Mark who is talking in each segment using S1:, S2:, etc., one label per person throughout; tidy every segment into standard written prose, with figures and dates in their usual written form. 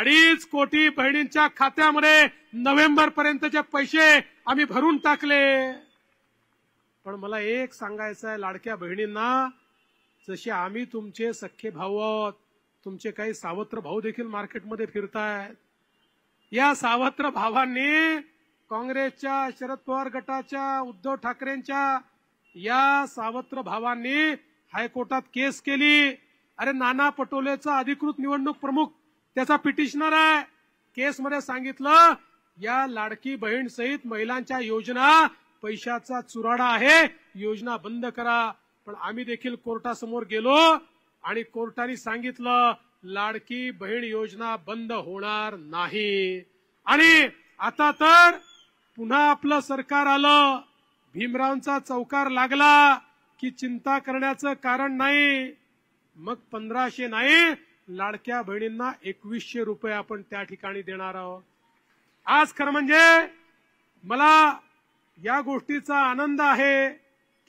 S1: 2.5 कोटी बहिणींच्या खात्यामध्ये नोव्हेंबर पर्यंतचे पैसे आम्ही भरून टाकले। पण मला एक सांगायचं आहे लाडक्या बहिणींना, जसे आम्ही तुमचे सख्खे भाऊ आहोत, तुमचे काही सावत्र भाऊ देखील मार्केटमध्ये फिरतायत। या सावत्र भावांनी काँग्रेसच्या, शरद पवार गटाच्या, उद्धव ठाकरेंच्या या सावत्र भावांनी हायकोर्टात केस केली। अरे नाना पटोलेचा अधिकृत निवडणूक प्रमुख त्याचा पिटिशनर आहे। केसमध्ये सांगितलं या लाडकी बहीण सहित महिलांच्या योजना पैशाचा चुराडा आहे, योजना बंद करा। पण आम्ही देखील कोर्टासमोर गेलो आणि कोर्टाने सांगितलं लाडकी बहीण योजना बंद होणार नाही। आणि आता तर पुन्हा आपलं सरकार आलं, भीमरावांचा चौकार लागला की चिंता करण्याचं कारण नाही। मग 1500 नाही, लाडक्या बहिणींना 2100 रुपये आपण त्या ठिकाणी देणार आहोत। आज खरं म्हणजे मला या गोष्टीचा आनंद आहे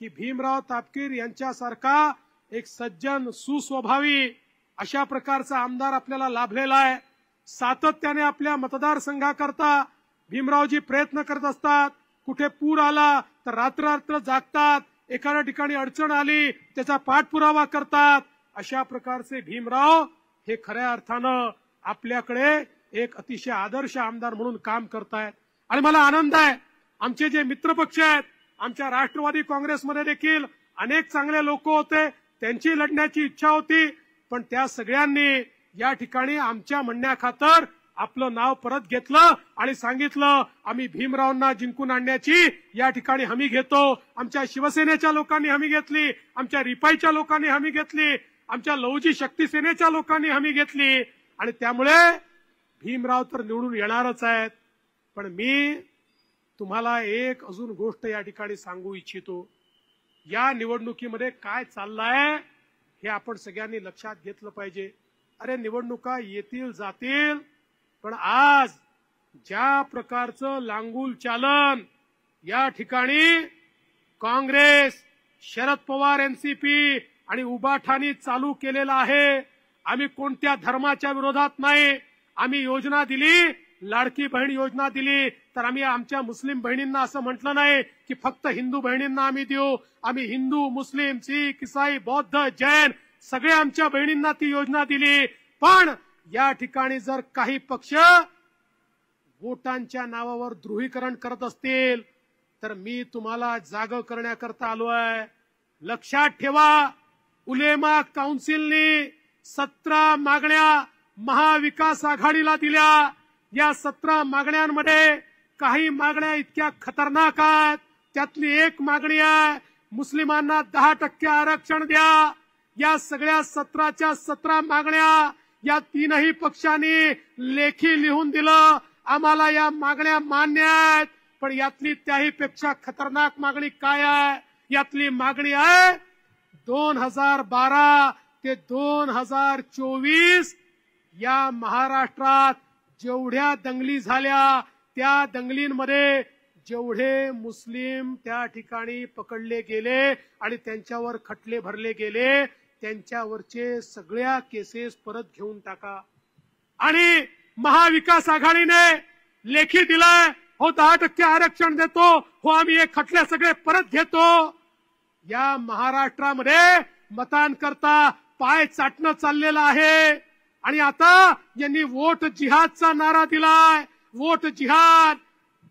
S1: की भीमराव तापकीर यांच्यासारखा एक सज्जन, सुस्वभावी अशा प्रकारचा आमदार आपल्याला लाभलेला आहे। सातत्याने आपल्या मतदारसंघाकरता भीमरावजी प्रयत्न करत असतात। कुठे पूर आला तर रात्र जागतात, एखाद्या ठिकाणी अडचण आली त्याचा पाठपुरावा करतात। अशा प्रकारचे भीमराव हे खऱ्या अर्थानं आपल्याकडे एक अतिशय आदर्श आमदार म्हणून काम करतायत। आणि मला आनंद आहे, आमचे जे मित्रपक्ष आहेत, आमच्या राष्ट्रवादी काँग्रेसमध्ये देखील अनेक चांगले लोक होते, त्यांची लढण्याची इच्छा होती, पण त्या सगळ्यांनी या ठिकाणी आमच्या म्हणण्याखातर आपलं नाव परत घेतलं आणि सांगितलं आम्ही भीमरावांना जिंकून आणण्याची या ठिकाणी हमी घेतो। आमच्या शिवसेनेच्या लोकांनी हमी घेतली, आमच्या रिपाईच्या लोकांनी हमी घेतली, आमच्या लहुजी शक्ती सेनेच्या लोकांनी हमी घेतली आणि त्यामुळे भीमराव तर निवडून येणारच आहेत। पण मी तुम्हाला एक अजून गोष्ट या ठिकाणी सांगू इच्छितो, या निवडणुकीमध्ये काय चाललंय हे आपण सगळ्यांनी लक्षात घेतलं पाहिजे। अरे निवडणुका येतील जातील, पण आज ज्या प्रकारचं लांगुल चालन या ठिकाणी काँग्रेस, शरद पवार, एनसीपी आणि उबाठानी चालू केलेला आहे, आम्ही कोणत्या धर्माच्या विरोधात नाही। आम्ही योजना दिली, लाडकी बहीण योजना दिली, तर आम्ही आमच्या मुस्लिम बहिणींना असं म्हटलं नाही की फक्त हिंदू बहिणींना आम्ही देऊ। आम्ही हिंदू, मुस्लिम, शीख, ईसाई, बौद्ध, जैन सगळ्या आमच्या बहिणींना ती योजना दिली। पण या ठिकाणी जर काही पक्ष वोटांच्या नावावर ध्रुवीकरण करत असतील तर मी तुम्हाला जाग करण्याकरता आलो आहे। लक्षात ठेवा, उलेमा काउन्सिलने 17 मागण्या महाविकास आघाडीला दिल्या। या 17 मागण्यांमध्ये काही मागण्या इतक्या खतरनाक आहेत, त्यातली एक मागणी आहे मुस्लिमांना 10% आरक्षण द्या। या सगळ्या 17च्या 17 मागण्या या तीनही पक्षांनी लेखी लिहून दिलं, आम्हाला या मागण्या मान्य आहेत। पण यातली त्याही पेक्षा खतरनाक मागणी काय आहे? यातली मागणी आहे 2012 ते 2024 या महाराष्ट्रात जेवढ्या दंगली झाल्या त्या दंगलींमध्ये जेवढे मुस्लिम त्या ठिकाणी पकडले गेले आणि त्यांच्यावर खटले भरले गेले, त्यांच्यावरचे सगळ्या केसेस परत घेऊन टाका। आणि महाविकास आघाडीने लेखी दिलाय, हो 10% आरक्षण देतो, हो आम्ही हे खटले सगळे परत घेतो। या महाराष्ट्रामध्ये मतांकरता पाय चाटणं चाललेलं आहे आणि आता यांनी वोट जिहादचा नारा दिलाय, वोट जिहाद।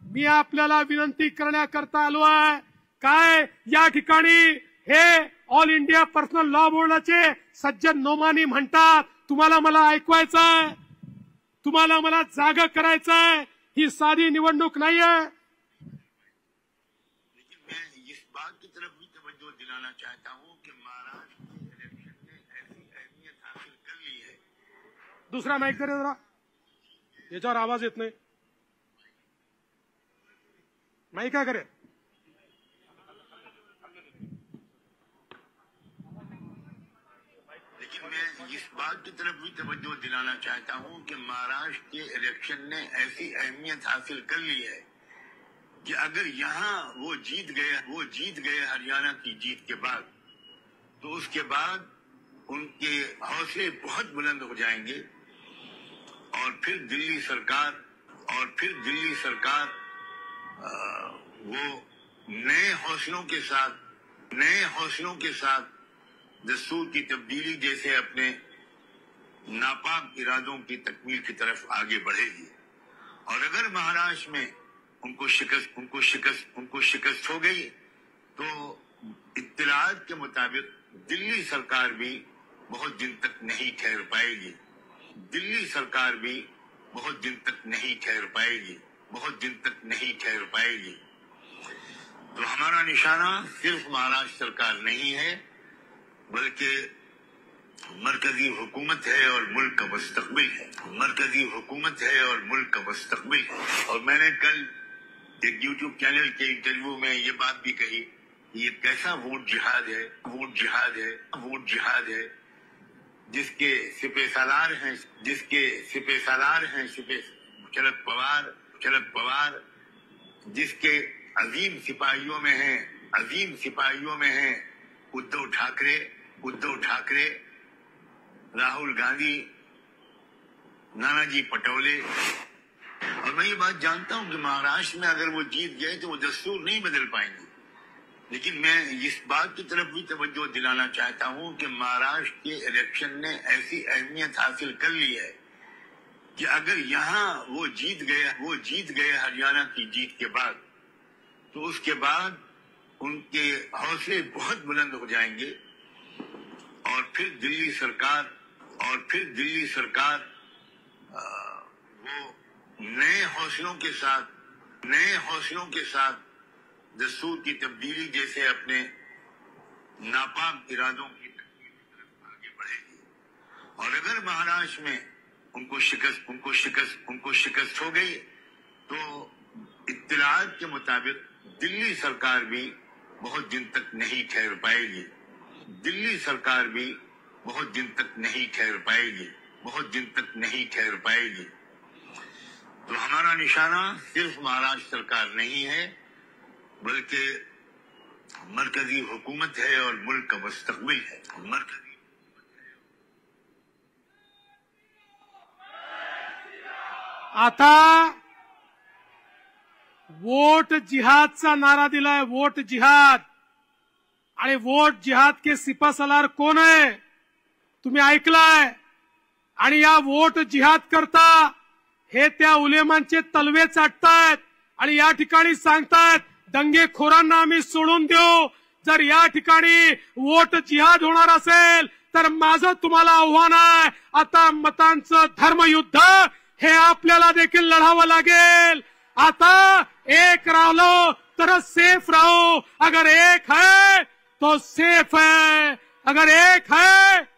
S1: मी आपल्याला विनंती करण्याकरता आलो आहे, काय या ठिकाणी हे ऑल इंडिया पर्सनल लॉ बोर्डाचे सज्जन नोमानी म्हणतात, तुम्हाला मला ऐकवायचंय, तुम्हाला मला जागा करायचंय, ही साधी निवडणूक नाहीये।
S2: लेकिन मैं इस बात की तरफ भी तवज्जो दिलाना चाहता हूं कि महाराष्ट्र के इलेक्शन ने ऐसी अहमियत हासिल कर ली है।
S1: दुसरा माइक करे जरा, याच्यावर आवाज येत नाही, माइक काय करे।
S2: लेकिन मैं इस बात की तरफ भी तवज्जो दिलाना चाहता हूं कि महाराष्ट्र के इलेक्शन ने ऐसी अहमियत हासिल कर ली है कि अगर यहाँ वो जीत गए हरियाणा की जीत के बाद, तो उसके बाद उनके हौसले बहुत बुलंद हो जाएंगे और फिर दिल्ली सरकार वो नए हौसलों के साथ दस्तूर की तब्दीली जैसे अपने नापाक इरादों की तकमील की तरफ आगे बढ़ेगी। और अगर महाराष्ट्र में उनको शिकस्त हो गई तो इत्तलात के मुताबिक दिल्ली सरकार भी बहुत दिन तक नहीं ठहर पाएगी। तो हमारा निशाना सिर्फ महाराष्ट्र सरकार नहीं है, बल्कि मरकजी हुकूमत है और मुल्क का मुस्तकबिल है। और मैंने कल एक यूट्यूब चैनल के इंटरव्यू में ये बात भी कही कि ये कैसा वोट जिहाद है जिसके सिपह सालार हैं शरद पवार, जिसके अजीम सिपाहियों में हैं उद्धव ठाकरे, राहुल गांधी, नानाजी पटोले। और मैं ये बात जानता हूं कि महाराष्ट्र में अगर वो जीत गए तो वो दस्तूर नहीं बदल पाएंगे, लेकिन मैं इस बात की तरफ भी तवज्जो दिलाना चाहता हूं कि महाराष्ट्र के इलेक्शन ने ऐसी अहमियत हासिल कर ली है कि अगर यहाँ वो जीत गए हरियाणा की जीत के बाद, तो उसके बाद उनके हौसले बहुत बुलंद हो जाएंगे। और फिर दिल्ली सरकार वो नए हौसलों के साथ दस्तूर की तब्दीली जैसे अपने नापाक इरादों की तकमील की तरफ आगे बढ़ेगी। और अगर महाराष्ट्र में उनको शिकस्त हो गई तो इत्तलात के मुताबिक दिल्ली सरकार भी बहुत दिन तक नहीं ठहर पाएगी। तो हमारा निशाना सिर्फ महाराष्ट्र सरकार नहीं है, बल्कि मरकजी हुकूमत है और मुल्क का मुस्तकबिल है।
S1: आता वोट जिहादचा नारा दिलाय, वोट जिहाद। आणि वोट जिहाद के सिपासलार कोण आहे तुम्ही ऐकलाय। आणि या वोट जिहाद करता हे त्या उलेमांचे तलवे चाटतायत आणि या ठिकाणी सांगतायत दंगेखोरांना आम्ही सोडून देऊ। जर या ठिकाणी वोट जिहाद होणार असेल तर माझं तुम्हाला आव्हान आहे, आता मतांचं धर्मयुद्ध हे आपल्याला देखील लढावं लागेल। आता एक राहिलो तर सेफ रहो, अगर एक है तो सेफ है, अगर एक है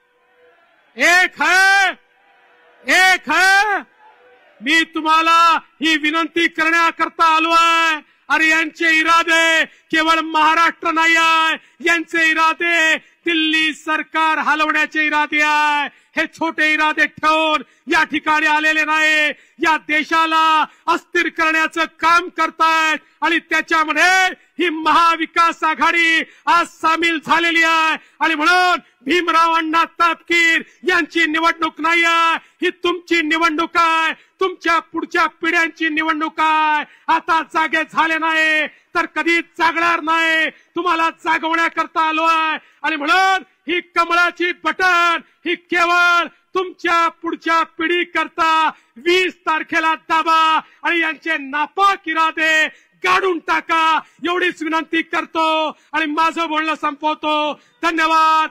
S1: मी तुम्हाला ही विनंती करण्याकरता आलो आहे। अरे यांचे इरादे केवळ महाराष्ट्र नाही आहे, यांचे इरादे दिल्ली सरकार हलवण्याचे इरादे आहे। हे छोटे इरादे ठेवून या ठिकाणी आलेले नाही, या देशाला अस्थिर करण्याचं काम करतायत आणि त्याच्यामध्ये ही महाविकास आघाडी आज सामील झालेली आहे। आणि म्हणून भीमराव अण्णा तापकीर यांची निवडणूक नाही आहे, ही तुमची निवडणूक आहे, तुमच्या पुढच्या पिढ्यांची निवडणूक आहे। आता जागे झाले नाही तर कधी जागणार नाही, तुम्हाला जागवण्याकरता आलो आहे। आणि म्हणून ही कमळाची बटन ही केवळ तुमच्या पुढच्या पिढी करता 20 तारखेला दाबा आणि यांचे नापाक इरादे काढून टाका, एवढीच विनंती करतो आणि माझं बोलणं संपवतो। धन्यवाद।